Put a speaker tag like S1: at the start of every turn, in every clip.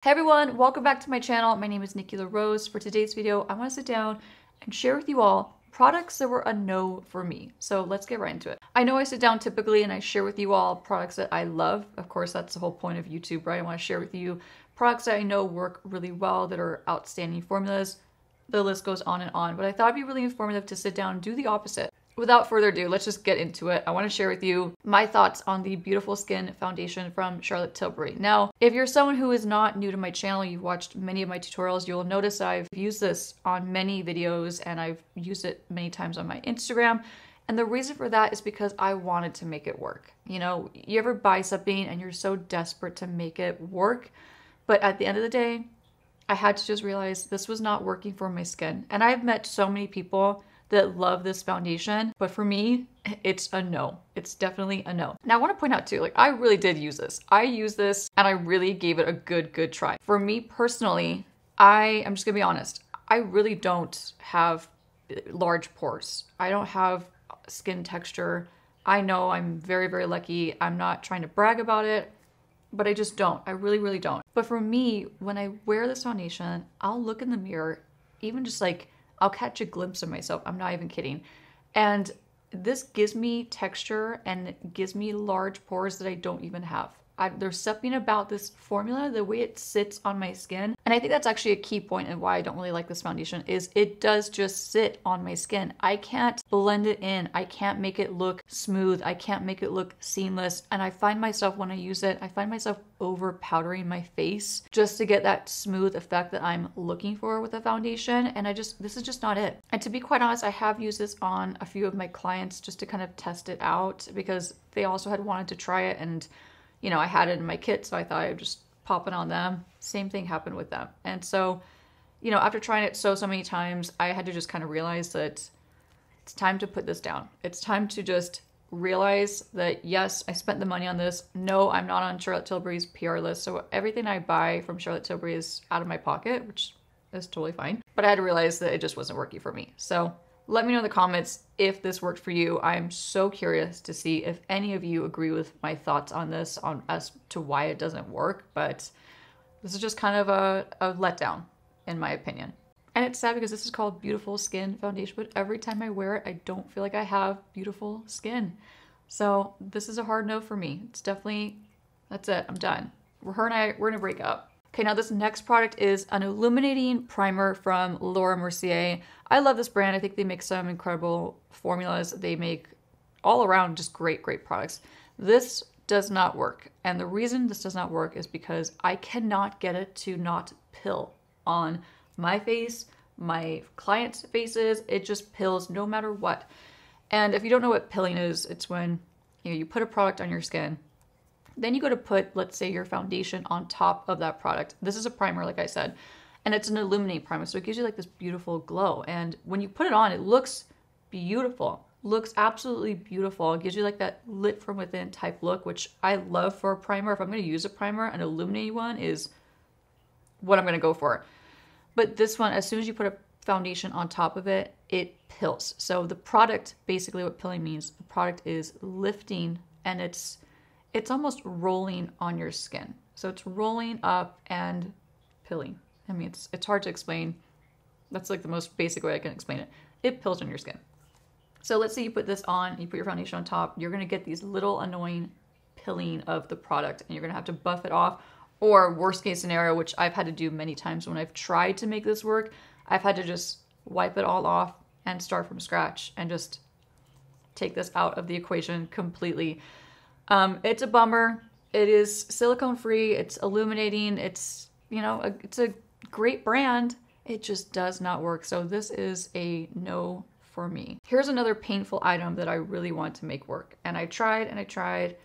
S1: Hey everyone, welcome back to my channel. My name is Nikki LaRose. For today's video, I want to sit down and share with you all products that were a no for me. So let's get right into it. I know I sit down typically and I share with you all products that I love. Of course, that's the whole point of YouTube, right? I want to share with you products that I know work really well, that are outstanding formulas. The list goes on and on, but I thought it'd be really informative to sit down and do the opposite. Without further ado, let's just get into it. I want to share with you my thoughts on the Beautiful Skin foundation from Charlotte Tilbury. Now, if you're someone who is not new to my channel, you've watched many of my tutorials, you'll notice I've used this on many videos and I've used it many times on my Instagram. And the reason for that is because I wanted to make it work. You know, you ever buy something and you're so desperate to make it work, but at the end of the day, I had to just realize this was not working for my skin. And I've met so many people that love this foundation, but for me, it's a no. It's definitely a no. Now I want to point out too, like I really did use this. I used this and I really gave it a good try. For me personally, I'm just gonna be honest, I really don't have large pores. I don't have skin texture. I know I'm very lucky. I'm not trying to brag about it, but I just don't. I really don't. But for me, when I wear this foundation, I'll look in the mirror, even just like I'll catch a glimpse of myself. I'm not even kidding. And this gives me texture and gives me large pores that I don't even have. There's something about this formula, the way it sits on my skin. And I think that's actually a key point and why I don't really like this foundation is it does just sit on my skin. I can't blend it in. I can't make it look smooth. I can't make it look seamless. And I find myself when I use it, I find myself over powdering my face just to get that smooth effect that I'm looking for with a foundation. And this is just not it. And to be quite honest, I have used this on a few of my clients just to kind of test it out because they also had wanted to try it and you know, I had it in my kit, so I thought I'd just pop it on them. Same thing happened with them. And so, you know, after trying it so many times, I had to just kind of realize that it's time to put this down. It's time to just realize that, yes, I spent the money on this. No, I'm not on Charlotte Tilbury's PR list. So everything I buy from Charlotte Tilbury is out of my pocket, which is totally fine. But I had to realize that it just wasn't working for me. So let me know in the comments if this worked for you. I'm so curious to see if any of you agree with my thoughts on this, as to why it doesn't work. But this is just kind of a letdown, in my opinion. And it's sad because this is called Beautiful Skin Foundation, but every time I wear it, I don't feel like I have beautiful skin. So this is a hard no for me. It's definitely, that's it, I'm done. Her and I, we're gonna break up. Okay, now this next product is an illuminating primer from Lauramercier. I love this brand. I think they make some incredible formulas. They make all around just great products. This does not work. And the reason this does not work is because I cannot get it to not pill on my face, my clients' faces. It just pills no matter what. And if you don't know what pilling is, it's when you put a product on your skin. Then you go to put, let's say, your foundation on top of that product. This is a primer, like I said, and it's an illuminating primer. So it gives you like this beautiful glow. And when you put it on, it looks beautiful, looks absolutely beautiful. It gives you like that lit from within type look, which I love for a primer. If I'm going to use a primer, an illuminating one is what I'm going to go for. But this one, as soon as you put a foundation on top of it, it pills. So the product, basically what pilling means, the product is lifting and it's almost rolling on your skin. So it's rolling up and pilling. I mean, it's hard to explain. That's like the most basic way I can explain it. It pills on your skin. So let's say you put this on, you put your foundation on top, you're gonna get these little annoying pilling of the product and you're gonna have to buff it off. Or worst case scenario, which I've had to do many times when I've tried to make this work, I've had to just wipe it all off and start from scratch and just take this out of the equation completely. It's a bummer. It is silicone free. It's illuminating. It's, you know, it's a great brand. It just does not work. So this is a no for me. Here's another painful item that I really want to make work. And I tried and I tried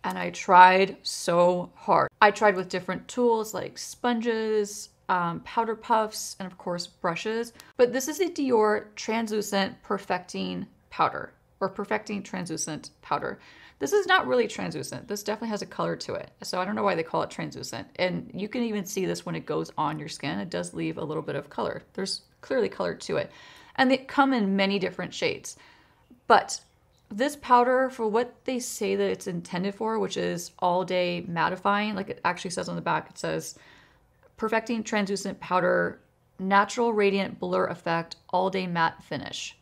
S1: and I tried so hard. I tried with different tools like sponges, powder puffs, and of course brushes. But this is a Dior translucent perfecting powder or perfecting translucent powder. This is not really translucent. This definitely has a color to it. So I don't know why they call it translucent. And you can even see this when it goes on your skin. It does leave a little bit of color. There's clearly color to it. And they come in many different shades. But this powder, for what they say that it's intended for, which is all day mattifying, like it actually says on the back, it says Perfecting Translucent Powder, Natural Radiant Blur Effect, All Day Matte Finish.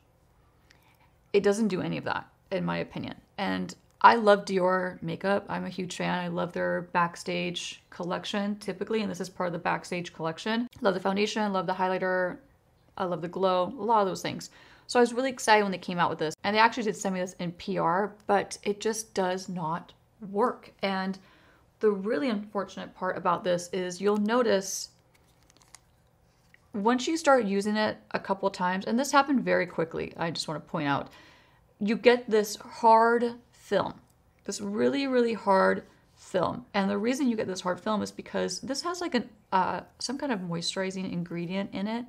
S1: It doesn't do any of that, in my opinion. And I love Dior makeup. I'm a huge fan. I love their Backstage collection typically, and this is part of the Backstage collection. Love the foundation, love the highlighter, I love the glow, a lot of those things. So I was really excited when they came out with this. And they actually did send me this in PR, but it just does not work. And the really unfortunate part about this is you'll notice once you start using it a couple times, and this happened very quickly, I just want to point out, you get this hard film, this really, really hard film. And the reason you get this hard film is because this has like some kind of moisturizing ingredient in it.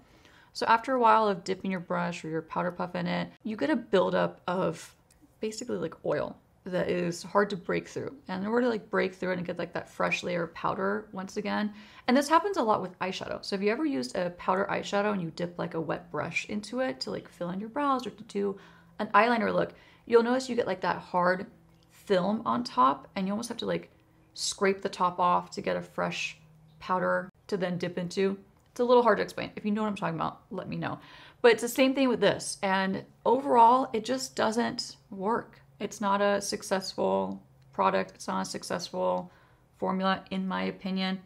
S1: So after a while of dipping your brush or your powder puff in it, you get a buildup of basically like oil that is hard to break through. And in order to like break through it and get like that fresh layer of powder once again, and this happens a lot with eyeshadow. So if you ever used a powder eyeshadow and you dip like a wet brush into it to like fill in your brows or to do an eyeliner look, you'll notice you get like that hard film on top and you almost have to like scrape the top off to get a fresh powder to then dip into. It's a little hard to explain. If you know what I'm talking about, let me know. But it's the same thing with this. And overall, it just doesn't work. It's not a successful product. It's not a successful formula, in my opinion.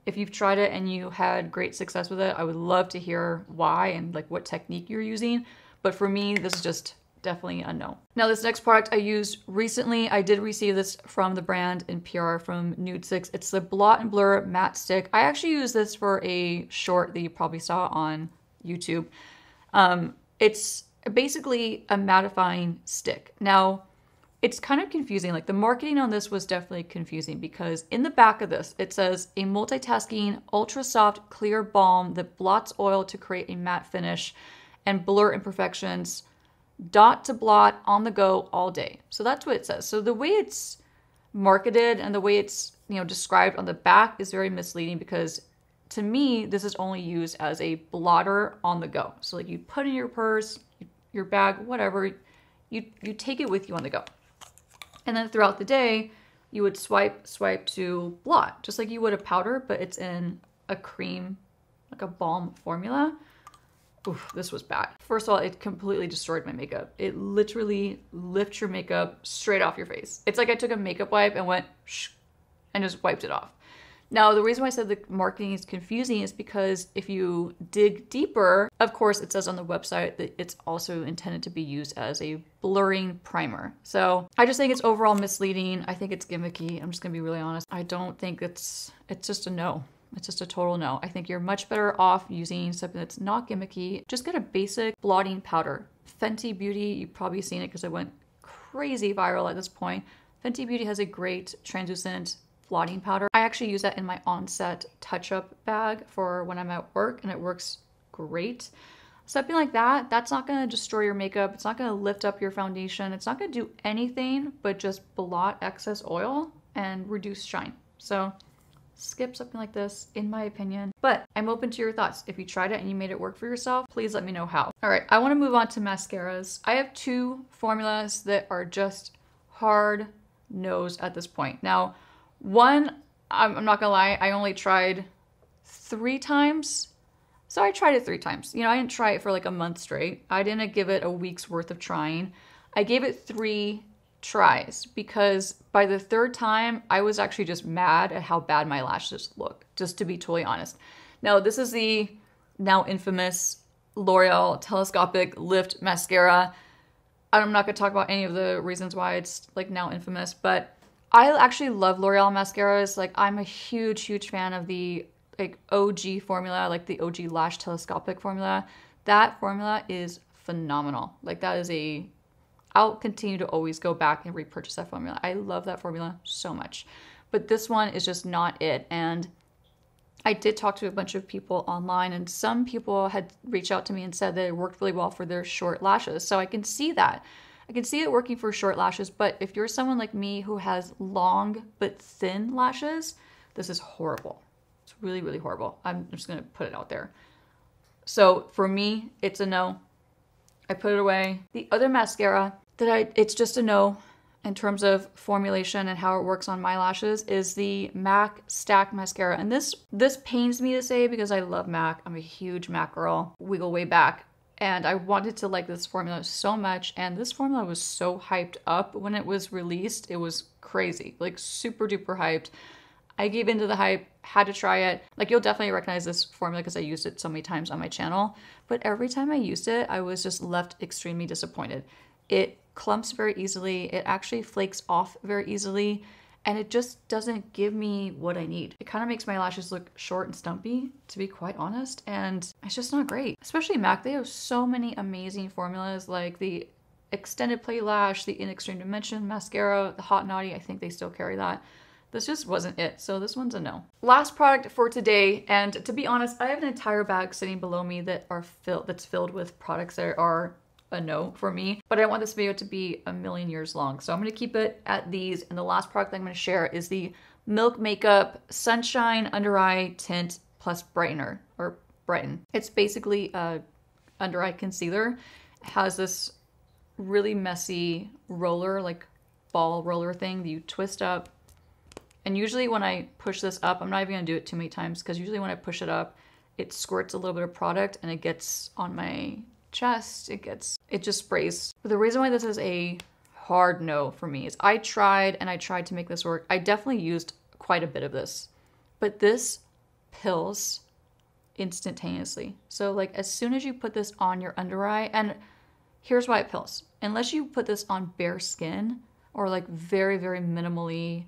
S1: If you've tried it and you had great success with it, I would love to hear why and like what technique you're using. But for me, this is just definitely a no. Now, this next product I used recently, I did receive this from the brand in PR from Nudestix. It's the Blot and Blur Matte Stick. I actually used this for a short that you probably saw on YouTube. It's basically a mattifying stick. Now, it's kind of confusing. Like the marketing on this was definitely confusing because in the back of this, it says a multitasking, ultra soft, clear balm that blots oil to create a matte finish and blur imperfections, dot to blot, on the go, all day. So that's what it says. So the way it's marketed and the way it's, described on the back is very misleading because to me, this is only used as a blotter on the go. So like you put in your purse, your bag, whatever, you take it with you on the go. And then throughout the day, you would swipe to blot, just like you would a powder, but it's in a cream, like a balm formula. Oof, this was bad. First of all, it completely destroyed my makeup. It literally lifts your makeup straight off your face. It's like I took a makeup wipe and went shh, and just wiped it off. Now, the reason why I said the marketing is confusing is because if you dig deeper, of course, it says on the website that it's also intended to be used as a blurring primer. So I just think it's overall misleading. I think it's gimmicky. I'm just gonna be really honest. I don't think it's just a no. It's just a total no. I think you're much better off using something that's not gimmicky. Just get a basic blotting powder. Fenty Beauty, you've probably seen it because it went crazy viral at this point. Fenty Beauty has a great translucent blotting powder. I actually use that in my on-set touch-up bag for when I'm at work and it works great. Something like that, that's not gonna destroy your makeup. It's not gonna lift up your foundation. It's not gonna do anything but just blot excess oil and reduce shine. So skip something like this, in my opinion. But I'm open to your thoughts. If you tried it and you made it work for yourself, please let me know how. All right, I wanna move on to mascaras. I have two formulas that are just hard no's at this point. Now, one, I'm not gonna lie, I only tried 3 times. So I tried it 3 times. I didn't try it for like a month straight. I didn't give it a week's worth of trying. I gave it 3 tries because by the 3rd time, I was actually just mad at how bad my lashes look, just to be totally honest. Now, this is the now infamous L'Oreal Telescopic Lift Mascara. I'm not gonna talk about any of the reasons why it's like now infamous, but I actually love L'Oreal mascaras. Like I'm a huge, huge fan of the like OG formula, like the OG Lash Telescopic formula. That formula is phenomenal. Like that is I'll continue to always go back and repurchase that formula. I love that formula so much. But this one is just not it. And I did talk to a bunch of people online and some people had reached out to me and said that it worked really well for their short lashes. So I can see that. I can see it working for short lashes, but if you're someone like me who has long but thin lashes, this is horrible. It's really, really horrible. I'm just gonna put it out there. So for me, it's a no. I put it away. The other mascara it's just a no. in terms of formulation and how it works on my lashes is the MAC Stack Mascara. And this pains me to say because I love MAC. I'm a huge MAC girl. We go way back. And I wanted to like this formula so much. And this formula was so hyped up when it was released. It was crazy, like super duper hyped. I gave into the hype, had to try it. Like, you'll definitely recognize this formula because I used it so many times on my channel. But every time I used it, I was just left extremely disappointed. It clumps very easily. It actually flakes off very easily. And it just doesn't give me what I need. It kind of makes my lashes look short and stumpy, to be quite honest. And it's just not great. Especially MAC, they have so many amazing formulas like the Extended Play Lash, the In Extreme Dimension Mascara, the Hot Naughty. I think they still carry that. This just wasn't it, so this one's a no. Last product for today, and to be honest, I have an entire bag sitting below me that's filled with products that are a no for me, but I want this video to be a million years long, so I'm gonna keep it at these, and the last product I'm gonna share is the Milk Makeup Sunshine Under Eye Tint Plus Brightener, or Brighten. It's basically a under eye concealer. It has this really messy roller, like ball roller thing that you twist up. And usually when I push this up, I'm not even gonna do it too many times because usually when I push it up, it squirts a little bit of product and it gets on my chest, it just sprays. But the reason why this is a hard no for me is I tried to make this work. I definitely used quite a bit of this, but this pills instantaneously. So like as soon as you put this on your under eye, and here's why it pills. Unless you put this on bare skin or like very, very minimally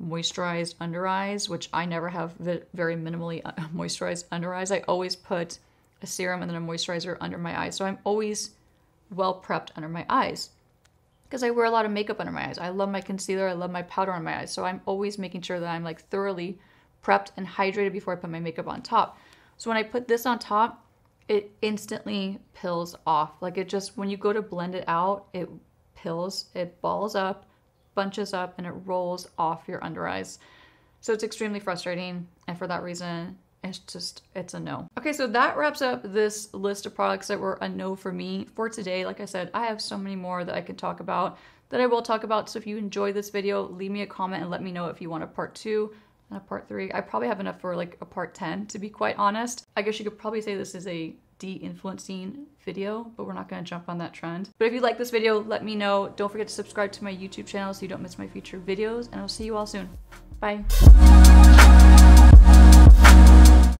S1: moisturized under eyes, which I never have very minimally moisturized under eyes. I always put a serum and then a moisturizer under my eyes. So I'm always well prepped under my eyes because I wear a lot of makeup under my eyes. I love my concealer. I love my powder on my eyes. So I'm always making sure that I'm like thoroughly prepped and hydrated before I put my makeup on top. So when I put this on top, it instantly pills off. Like it just, when you go to blend it out, it pills, it balls up, bunches up, and it rolls off your under eyes. So it's extremely frustrating, and for that reason it's a no. Okay, so that wraps up this list of products that were a no for me for today. Like I said, I have so many more that I could talk about, that I will talk about. So if you enjoyed this video, leave me a comment and let me know if you want a part 2 and a part 3. I probably have enough for like a part 10, to be quite honest. I guess you could probably say this is a de-influencing video, but we're not going to jump on that trend. But if you like this video, let me know. Don't forget to subscribe to my YouTube channel so you don't miss my future videos, and I'll see you all soon. Bye.